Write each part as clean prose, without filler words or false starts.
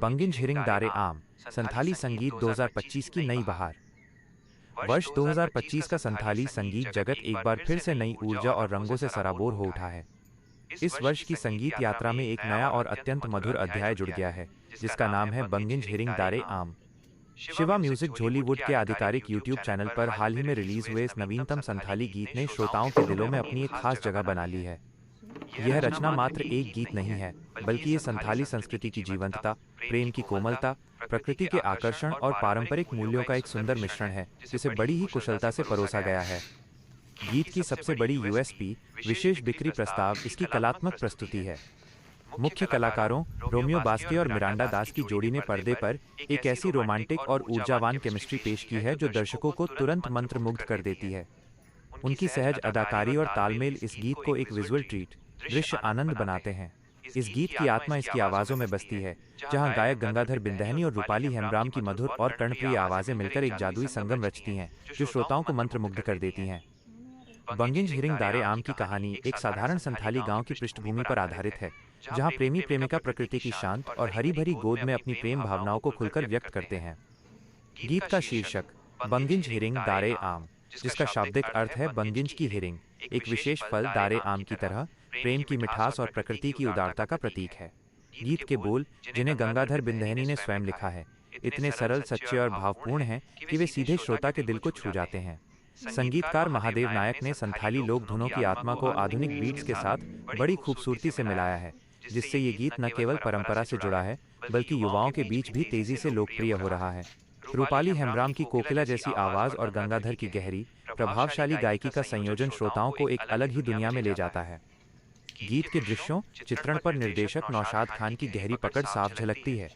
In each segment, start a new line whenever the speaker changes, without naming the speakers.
बंगिन झिरिंग दारे आम संथाली संगीत 2025 की नई बहार। वर्ष 2025 का संथाली संगीत जगत एक बार फिर से नई ऊर्जा और रंगों से सराबोर हो उठा है। इस वर्ष की संगीत यात्रा में एक नया और अत्यंत मधुर अध्याय जुड़ गया है, जिसका नाम है बंगिन झिरिंग दारे आम। शिवा म्यूजिक झोलीवुड के आधिकारिक यूट्यूब चैनल पर हाल ही में रिलीज हुए इस नवीनतम संथाली गीत ने श्रोताओं के दिलों में अपनी एक खास जगह बना ली है। यह रचना मात्र एक गीत नहीं है, बल्कि ये संथाली संस्कृति की जीवंतता, प्रेम की कोमलता, प्रकृति के आकर्षण और पारंपरिक मूल्यों का एक सुंदर मिश्रण है, जिसे बड़ी ही कुशलता से परोसा गया है। गीत की सबसे बड़ी यूएसपी, विशेष बिक्री प्रस्ताव, इसकी कलात्मक प्रस्तुति है। मुख्य कलाकारों रोमियो बास्के और मिरांडा दास की जोड़ी ने पर्दे पर एक ऐसी रोमांटिक और ऊर्जावान केमिस्ट्री पेश की है जो दर्शकों को तुरंत मंत्रमुग्ध कर देती है। उनकी सहज अदाकारी और तालमेल इस गीत को एक विजुअल ट्रीट, दृश्य आनंद बनाते हैं। इस गीत की आत्मा इसकी आवाज़ों में बसती है, जहां गायक गंगाधर बिंदहनी और रूपाली हेम्ब्राम की मधुर और कर्णप्रिय आवाज़ें मिलकर एक जादुई संगम रचती हैं, जो श्रोताओं को मंत्रमुग्ध कर देती हैं। बंगिन झिरिंग दारे आम की कहानी एक साधारण संथाली गांव की पृष्ठभूमि पर आधारित है, जहां प्रेमी प्रेमिका प्रकृति की शांत और हरी भरी गोद में अपनी प्रेम भावनाओं को खुलकर व्यक्त करते हैं। गीत का शीर्षक बंगिन झिरिंग दारे आम, जिसका शाब्दिक अर्थ है बंगिंज की हिरिंग, एक विशेष फल दारे आम की तरह प्रेम की मिठास और प्रकृति की उदारता का प्रतीक है। गीत के बोल, जिन्हें गंगाधर बिंदहनी ने स्वयं लिखा है, इतने सरल, सच्चे और भावपूर्ण हैं कि वे सीधे श्रोता के दिल को छू जाते हैं। संगीतकार महादेव नायक ने संथाली लोक धुनों की आत्मा को आधुनिक बीट्स के साथ बड़ी खूबसूरती से मिलाया है, जिससे ये गीत न केवल परंपरा से जुड़ा है, बल्कि युवाओं के बीच भी तेजी से लोकप्रिय हो रहा है। रूपाली हेम्ब्राम की कोकिला जैसी आवाज़ और गंगाधर की गहरी, प्रभावशाली गायकी का संयोजन श्रोताओं को एक अलग ही दुनिया में ले जाता है। गीत के दृश्यों चित्रण पर निर्देशक नौशाद खान की गहरी पकड़ साफ झलकती है।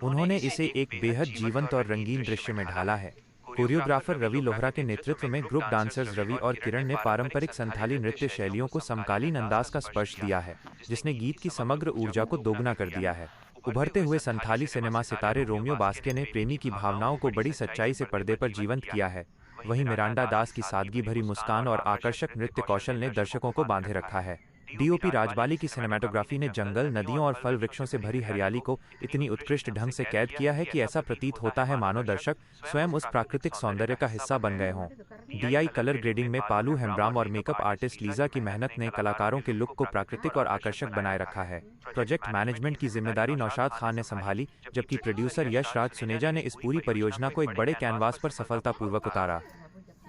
उन्होंने इसे एक बेहद जीवंत और रंगीन दृश्य में ढाला है। कोरियोग्राफर रवि लोहरा के नेतृत्व में ग्रुप डांसर्स रवि और किरण ने पारंपरिक संथाली नृत्य शैलियों को समकालीन अंदाज का स्पर्श दिया है, जिसने गीत की समग्र ऊर्जा को दोगुना कर दिया है। उभरते हुए संथाली सिनेमा सितारे रोमियो बास्के ने प्रेमी की भावनाओं को बड़ी सच्चाई से पर्दे पर जीवंत किया है। वहीं मिरांडा दास की सादगी भरी मुस्कान और आकर्षक नृत्य कौशल ने दर्शकों को बांधे रखा है। डीओपी राजबाली की सिनेमेटोग्राफी ने जंगल, नदियों और फल वृक्षों से भरी हरियाली को इतनी उत्कृष्ट ढंग से कैद किया है कि ऐसा प्रतीत होता है मानो दर्शक स्वयं उस प्राकृतिक सौंदर्य का हिस्सा बन गए हों। डीआई कलर ग्रेडिंग में पालू हेम्ब्राम और मेकअप आर्टिस्ट लीजा की मेहनत ने कलाकारों के लुक को प्राकृतिक और आकर्षक बनाए रखा है। प्रोजेक्ट मैनेजमेंट की जिम्मेदारी नौशाद खान ने संभाली, जबकि प्रोड्यूसर यश राज सुनेजा ने इस पूरी परियोजना को एक बड़े कैनवास पर सफलतापूर्वक उतारा।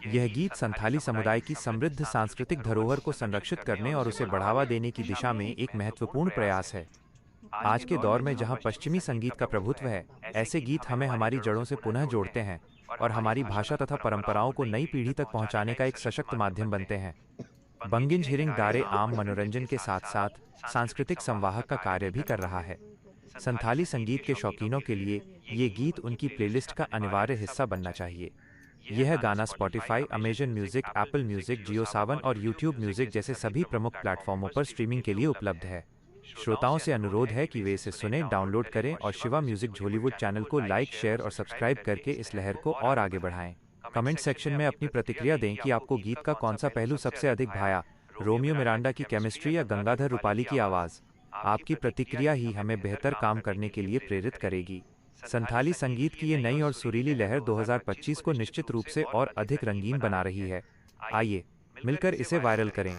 यह गीत संथाली समुदाय की समृद्ध सांस्कृतिक धरोहर को संरक्षित करने और उसे बढ़ावा देने की दिशा में एक महत्वपूर्ण प्रयास है। आज के दौर में जहां पश्चिमी संगीत का प्रभुत्व है, ऐसे गीत हमें हमारी जड़ों से पुनः जोड़ते हैं और हमारी भाषा तथा परंपराओं को नई पीढ़ी तक पहुंचाने का एक सशक्त माध्यम बनते हैं। बंगिन झिरिंग दारे आम मनोरंजन के साथ साथ सांस्कृतिक संवाहक का कार्य भी कर रहा है। संथाली संगीत के शौकीनों के लिए ये गीत उनकी प्लेलिस्ट का अनिवार्य हिस्सा बनना चाहिए। यह गाना Spotify, Amazon music, Apple music, Jio Saavn और यूट्यूब म्यूजिक जैसे सभी प्रमुख प्लेटफॉर्मों पर स्ट्रीमिंग के लिए उपलब्ध है। श्रोताओं से अनुरोध है कि वे इसे सुनें, डाउनलोड करें और शिवा म्यूजिक झोलीवुड चैनल को लाइक, शेयर और सब्सक्राइब करके इस लहर को और आगे बढ़ाएं। कमेंट सेक्शन में अपनी प्रतिक्रिया दें कि आपको गीत का कौन सा पहलू सबसे अधिक भाया, रोमियो मिरांडा की केमिस्ट्री या गंगाधर रूपाली की आवाज़। आपकी प्रतिक्रिया ही हमें बेहतर काम करने के लिए प्रेरित करेगी। संथाली संगीत की ये नई और सुरीली लहर 2025 को निश्चित रूप से और अधिक रंगीन बना रही है। आइए मिलकर इसे वायरल करें।